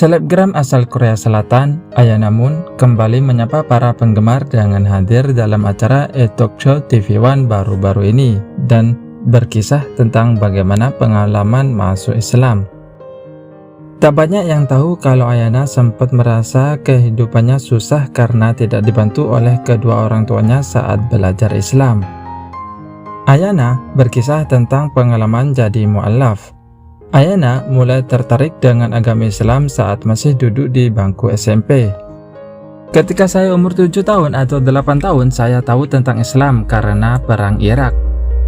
Selebgram asal Korea Selatan, Ayana Moon, kembali menyapa para penggemar dengan hadir dalam acara e-talk show TV One baru-baru ini dan berkisah tentang bagaimana pengalaman masuk Islam. Tak banyak yang tahu kalau Ayana sempat merasa kehidupannya susah karena tidak dibantu oleh kedua orang tuanya saat belajar Islam. Ayana berkisah tentang pengalaman jadi mu'allaf. Ayana mulai tertarik dengan agama Islam saat masih duduk di bangku SMP. Ketika saya umur 7 tahun atau 8 tahun, saya tahu tentang Islam karena perang Irak.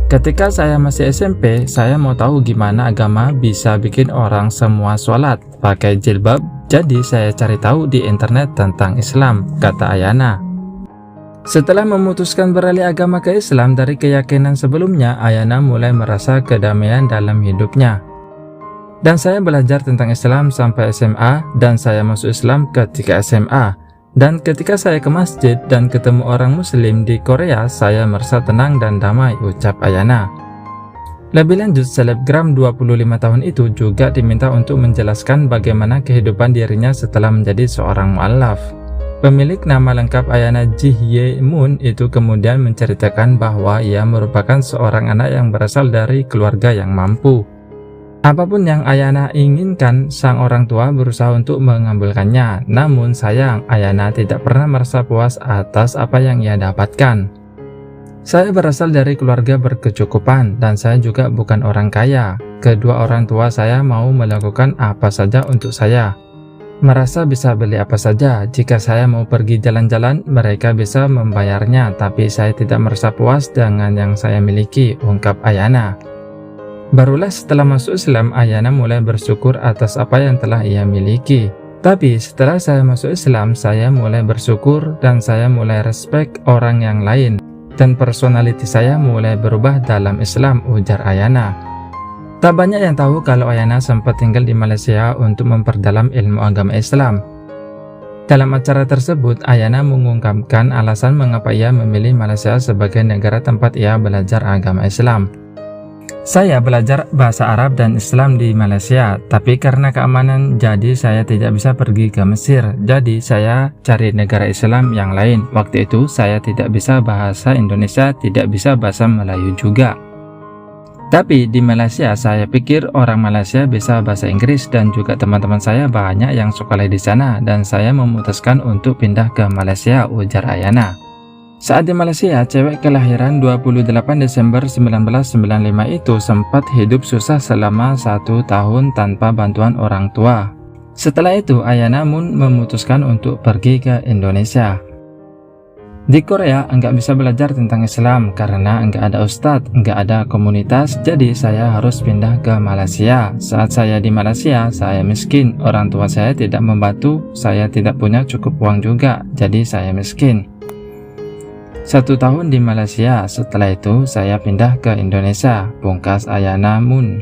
Ketika saya masih SMP, saya mau tahu gimana agama bisa bikin orang semua sholat pakai jilbab, jadi saya cari tahu di internet tentang Islam, kata Ayana. Setelah memutuskan beralih agama ke Islam dari keyakinan sebelumnya, Ayana mulai merasa kedamaian dalam hidupnya. Dan saya belajar tentang Islam sampai SMA, dan saya masuk Islam ketika SMA. Dan ketika saya ke masjid dan ketemu orang muslim di Korea, saya merasa tenang dan damai, ucap Ayana. Lebih lanjut, selebgram 25 tahun itu juga diminta untuk menjelaskan bagaimana kehidupan dirinya setelah menjadi seorang mu'allaf. Pemilik nama lengkap Ayana Ji-hye Moon itu kemudian menceritakan bahwa ia merupakan seorang anak yang berasal dari keluarga yang mampu. Apapun yang Ayana inginkan, sang orang tua berusaha untuk mengabulkannya. Namun sayang, Ayana tidak pernah merasa puas atas apa yang ia dapatkan. Saya berasal dari keluarga berkecukupan dan saya juga bukan orang kaya. Kedua orang tua saya mau melakukan apa saja untuk saya. Merasa bisa beli apa saja. Jika saya mau pergi jalan-jalan, mereka bisa membayarnya, tapi saya tidak merasa puas dengan yang saya miliki, ungkap Ayana. Barulah setelah masuk Islam, Ayana mulai bersyukur atas apa yang telah ia miliki. Tapi setelah saya masuk Islam, saya mulai bersyukur dan saya mulai respect orang yang lain. Dan personality saya mulai berubah dalam Islam, ujar Ayana. Tak banyak yang tahu kalau Ayana sempat tinggal di Malaysia untuk memperdalam ilmu agama Islam. Dalam acara tersebut, Ayana mengungkapkan alasan mengapa ia memilih Malaysia sebagai negara tempat ia belajar agama Islam. Saya belajar bahasa Arab dan Islam di Malaysia, tapi karena keamanan jadi saya tidak bisa pergi ke Mesir, jadi saya cari negara Islam yang lain. Waktu itu saya tidak bisa bahasa Indonesia, tidak bisa bahasa Melayu juga. Tapi di Malaysia saya pikir orang Malaysia bisa bahasa Inggris dan juga teman-teman saya banyak yang sekolah di sana dan saya memutuskan untuk pindah ke Malaysia, ujar Ayana. Saat di Malaysia, cewek kelahiran 28 Desember 1995 itu sempat hidup susah selama 1 tahun tanpa bantuan orang tua. Setelah itu, Ayana Moon memutuskan untuk pergi ke Indonesia. Di Korea, enggak bisa belajar tentang Islam karena enggak ada ustadz, enggak ada komunitas, jadi saya harus pindah ke Malaysia. Saat saya di Malaysia, saya miskin, orang tua saya tidak membantu, saya tidak punya cukup uang juga, jadi saya miskin. 1 tahun di Malaysia, setelah itu saya pindah ke Indonesia, pungkas Ayana Moon.